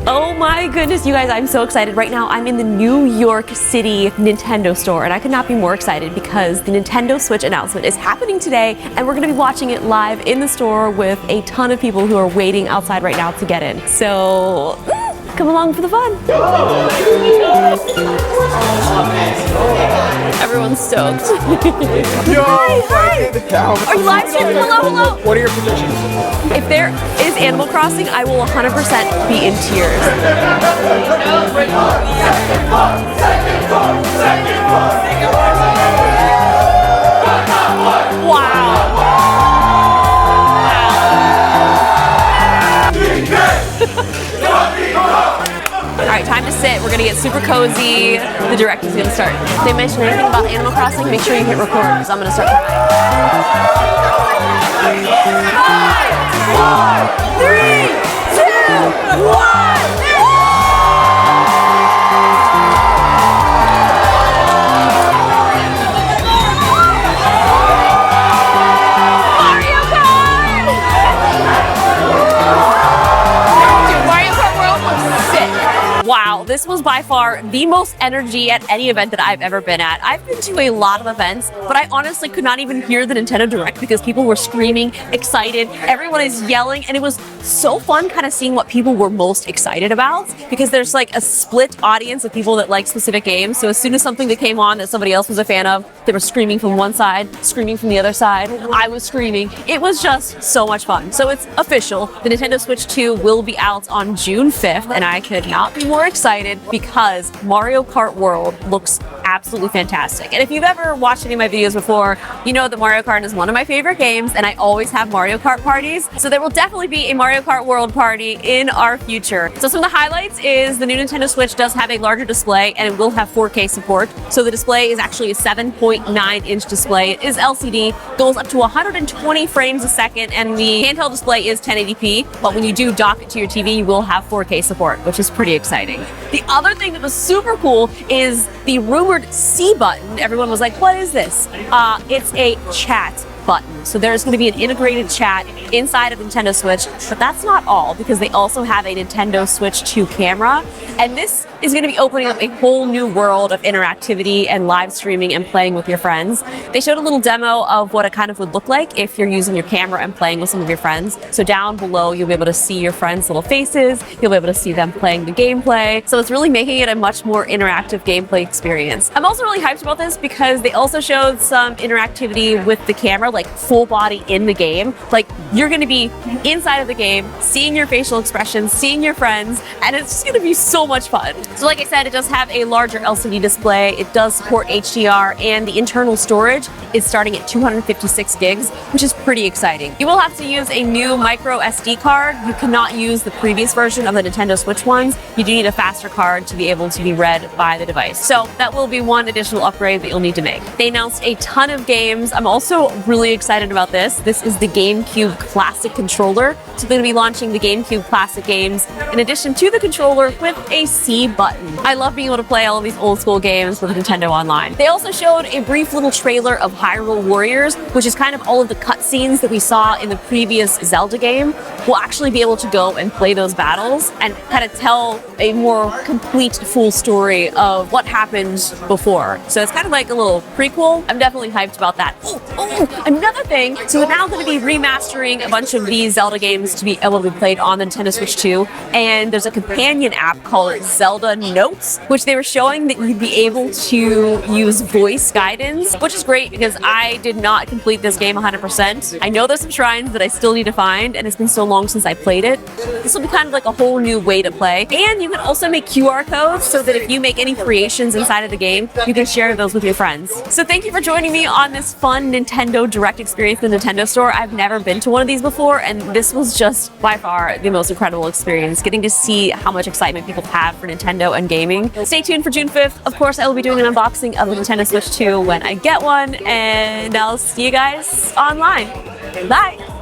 Oh my goodness, you guys, I'm so excited. Right now, I'm in the New York City Nintendo store, and I could not be more excited because the Nintendo Switch announcement is happening today, and we're gonna be watching it live in the store with a ton of people who are waiting outside right now to get in. So, come along for the fun. Everyone's stoked. Yo, hi. Are you live streaming? Hello. What are your predictions? If there is Animal Crossing, I will 100% be in tears. Wow. All right, time to sit. We're gonna get super cozy. The direct is gonna start. If they mention anything about Animal Crossing, make sure you hit record because I'm gonna start crying. 5, 4, 3, 2, 1. Wow, this was by far the most energy at any event that I've ever been at. I've been to a lot of events, but I honestly could not even hear the Nintendo Direct because people were screaming, excited, everyone is yelling, and it was so fun kind of seeing what people were most excited about because there's like a split audience of people that like specific games. So as soon as something that came on that somebody else was a fan of, they were screaming from one side, screaming from the other side. I was screaming. It was just so much fun. So it's official. The Nintendo Switch 2 will be out on June 5th, and I could not be more excited because Mario Kart World looks absolutely fantastic. And if you've ever watched any of my videos before, you know that Mario Kart is one of my favorite games, and I always have Mario Kart parties. So there will definitely be a Mario Kart World party in our future. So some of the highlights is the new Nintendo Switch does have a larger display, and it will have 4K support. So the display is actually a 7.9-inch display. It is LCD, goes up to 120 frames a second, and the handheld display is 1080p. But when you do dock it to your TV, you will have 4K support, which is pretty exciting. The other thing that was super cool is the rumored C button. Everyone was like, what is this? It's a chat button. So there's going to be an integrated chat inside of Nintendo Switch, but that's not all because they also have a Nintendo Switch 2 camera, and this is going to be opening up a whole new world of interactivity and live streaming and playing with your friends. They showed a little demo of what it kind of would look like if you're using your camera and playing with some of your friends. So down below, you'll be able to see your friends' little faces. You'll be able to see them playing the gameplay. So it's really making it a much more interactive gameplay experience. I'm also really hyped about this because they also showed some interactivity with the camera, like full body in the game. Like you're going to be inside of the game, seeing your facial expressions, seeing your friends, and it's just going to be so much fun. So like I said, it does have a larger LCD display. It does support HDR, and the internal storage is starting at 256 gigs, which is pretty exciting. You will have to use a new micro SD card. You cannot use the previous version of the Nintendo Switch ones. You do need a faster card to be able to be read by the device. So that will be one additional upgrade that you'll need to make. They announced a ton of games. I'm also really excited about this. This is the GameCube Classic controller. So they're going to be launching the GameCube Classic games in addition to the controller with a C button. I love being able to play all of these old school games with Nintendo Online. They also showed a brief little trailer of Hyrule Warriors, which is kind of all of the cutscenes that we saw in the previous Zelda game. We'll actually be able to go and play those battles and kind of tell a more complete, full story of what happened before. So it's kind of like a little prequel. I'm definitely hyped about that. Oh, another thing. So they're now going to be remastering a bunch of these Zelda games to be able to be played on the Nintendo Switch 2. And there's a companion app called Zelda Notes, which they were showing that you'd be able to use voice guidance, which is great because I did not complete this game 100%. I know there's some shrines that I still need to find, and it's been so long since I played it. This will be kind of like a whole new way to play. And you can also make QR codes so that if you make any creations inside of the game, you can share those with your friends. So thank you for joining me on this fun Nintendo Direct experience in the Nintendo store. I've never been to one of these before, and this was just by far the most incredible experience, getting to see how much excitement people have for Nintendo and gaming. Stay tuned for June 5th. Of course, I will be doing an unboxing of the Nintendo Switch 2 when I get one, and I'll see you guys online. Bye!